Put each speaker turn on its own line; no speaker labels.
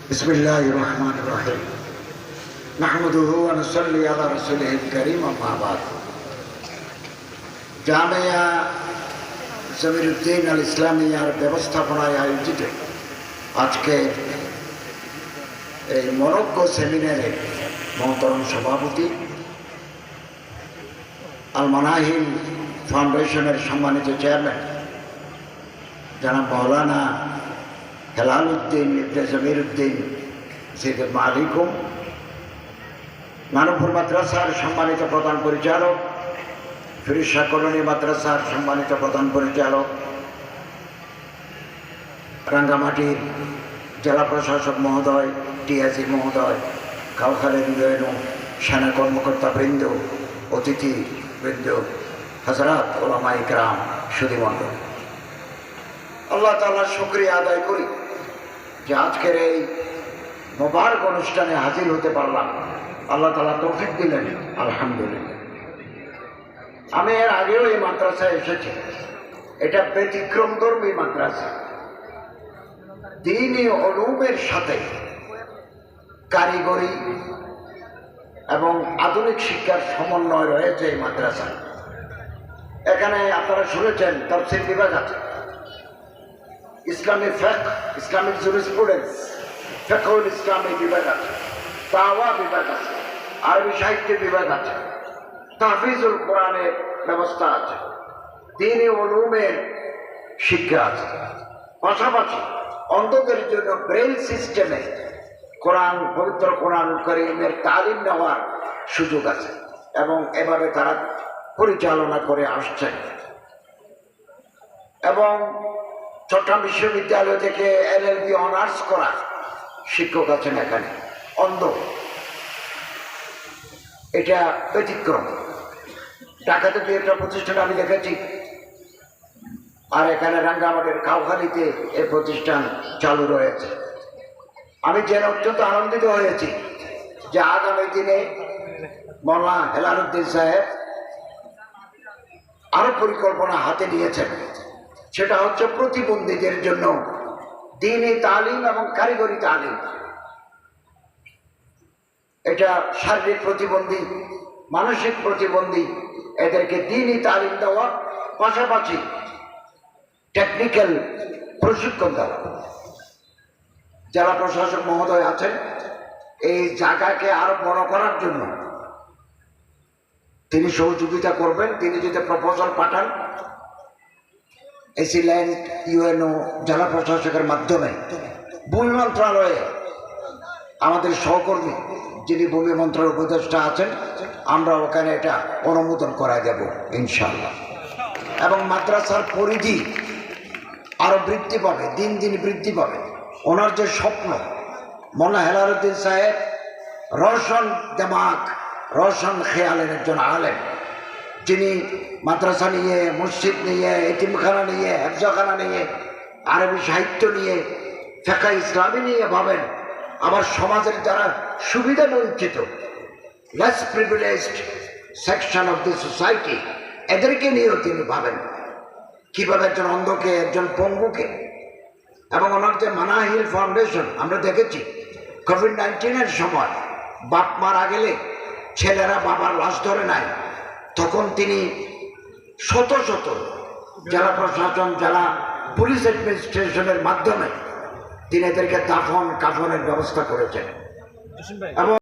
बिस्मिल्लाहिर रहमानिर रहीम नहमदुहु व नुसल्ली अला रसूलिहिल करीम अम्मा बाद। জামিয়া জমিরুদ্দিন আল ইসলামিয়ার ব্যবস্থাপনায় আয়োজিত আজকে এই মনোজ্ঞ সেমিনারে মহতরম সভাপতি আল মানাহিল ফাউন্ডেশনের সম্মানিত চেয়ারম্যান জনাব মৌলানা হেলাল উদ্দিন ইবনে জমিরুদ্দিন সিদ্দিক মালিকুম, নানুপুর মাদ্রাসার সম্মানিত প্রধান পরিচালক, ফিরোজশাহ কলোনি মাদ্রাসার সম্মানিত প্রধান পরিচালক, রাঙ্গামাটির জেলা প্রশাসক মহোদয়, টিআইজি মহোদয়, কাউখালী ইউএনও সেনা কর্মকর্তা বৃন্দ, অতিথি বৃন্দ, হযরত ওলামা ইকরাম, সুধীমণ্ডল, আল্লাহ তাআলার শুকরিয়া আদায় করি যে আজকের এই মোবারক অনুষ্ঠানে হাজির হতে পারলাম। আল্লাহ তাআলা তৌফিক দিলেন, আলহামদুলিল্লাহ। আমি এর আগেও এই মাদ্রাসায় এসেছি। এটা ব্যতিক্রমধর্মী মাদ্রাসা। দ্বীনি উলুমের সাথে কারিগরি এবং আধুনিক শিক্ষার সমন্বয় রয়েছে এই মাদ্রাসায়। এখানে আপনারা শুনেছেন তাফসীর বিভাগ আছে, ইসলামিক ফিকহ, ইসলামিক জুরিসপ্রুডেন্স, ফিকহুল ইসলামী বিভাগ আছে, দাওয়া বিভাগ আছে, আরবি সাহিত্য বিভাগ আছে, তাহফিজুল কোরআনের ব্যবস্থা আছে, দ্বীনি উলুমের শিক্ষা আছে। পাশাপাশি অন্ধদের জন্য ব্রেইল সিস্টেমে কোরআন, পবিত্র কোরআন কারীমের তালিম নেওয়ার সুযোগ আছে এবং এভাবে তারা পরিচালনা করে আসছেন। এবং চট্টগ্রাম বিশ্ববিদ্যালয় থেকে এলএলবি অনার্স করা শিক্ষক আছেন এখানে, অন্ধ। এটা ব্যতিক্রম। ঢাকাতে দু একটা প্রতিষ্ঠান আমি দেখেছি, আর এখানে রাঙ্গামাটির কাউখালীতে এই প্রতিষ্ঠান চালু রয়েছে। আমি জেনে অত্যন্ত আনন্দিত হয়েছি যে আগামী দিনে মওলানা হেলাল উদ্দিন সাহেব আরো পরিকল্পনা হাতে নিয়েছেন। সেটা হচ্ছে প্রতিবন্ধীদের জন্য দ্বীনি তালিম এবং কারিগরি তালিম। এটা শারীরিক প্রতিবন্ধী, মানসিক প্রতিবন্ধী, এদেরকে দ্বীনি তালিম দেওয়া, পাশাপাশি টেকনিক্যাল প্রশিক্ষণ দেওয়া। জেলা প্রশাসক মহোদয় আছেন, এই জায়গাকে আরো বড় করার জন্য তিনি সহযোগিতা করবেন। তিনি যদি প্রপোজাল পাঠান এসি ল্যান্ড, ইউএনও, জেলা প্রশাসকের মাধ্যমে ভূমি মন্ত্রণালয়ে আমাদের সহকর্মী যিনি ভূমি মন্ত্রণালয়ের উপদেষ্টা আছেন, আমরা ওখানে এটা অনুমোদন করাই দেব ইনশাআল্লাহ। এবং মাদ্রাসার পরিধি আরো বৃদ্ধি পাবে, দিন দিন বৃদ্ধি পাবে। ওনার যে স্বপ্ন, মওলানা হেলাল উদ্দিন সাহেব রওশন দিমাগ, রওশন খেয়ালের একজন আলেম, যিনি মাদ্রাসা নিয়ে, মসজিদ নিয়ে, এতিমখানা নিয়ে, হেফজখানা নিয়ে, আরবি সাহিত্য নিয়ে, ফিকহ ইসলামী নিয়ে ভাবেন। আবার সমাজের যারা সুবিধা বঞ্চিত, less privileged section of the society, এদেরকে নিয়েও তিনি ভাবেন কিভাবে একজন অন্ধকে, একজন পঙ্গুকে। এবং ওনার যে মানাহিল ফাউন্ডেশন, আমরা দেখেছি কোভিড-19 সময় বাপ মারা গেলে ছেলেরা বাবার লাশ ধরে নাই, তখন তিনি শত শত জেলা প্রশাসন, জেলা পুলিশ অ্যাডমিনিস্ট্রেশনের মাধ্যমে তিনি এদেরকে দাফন কাফনের ব্যবস্থা করেছেন। এবং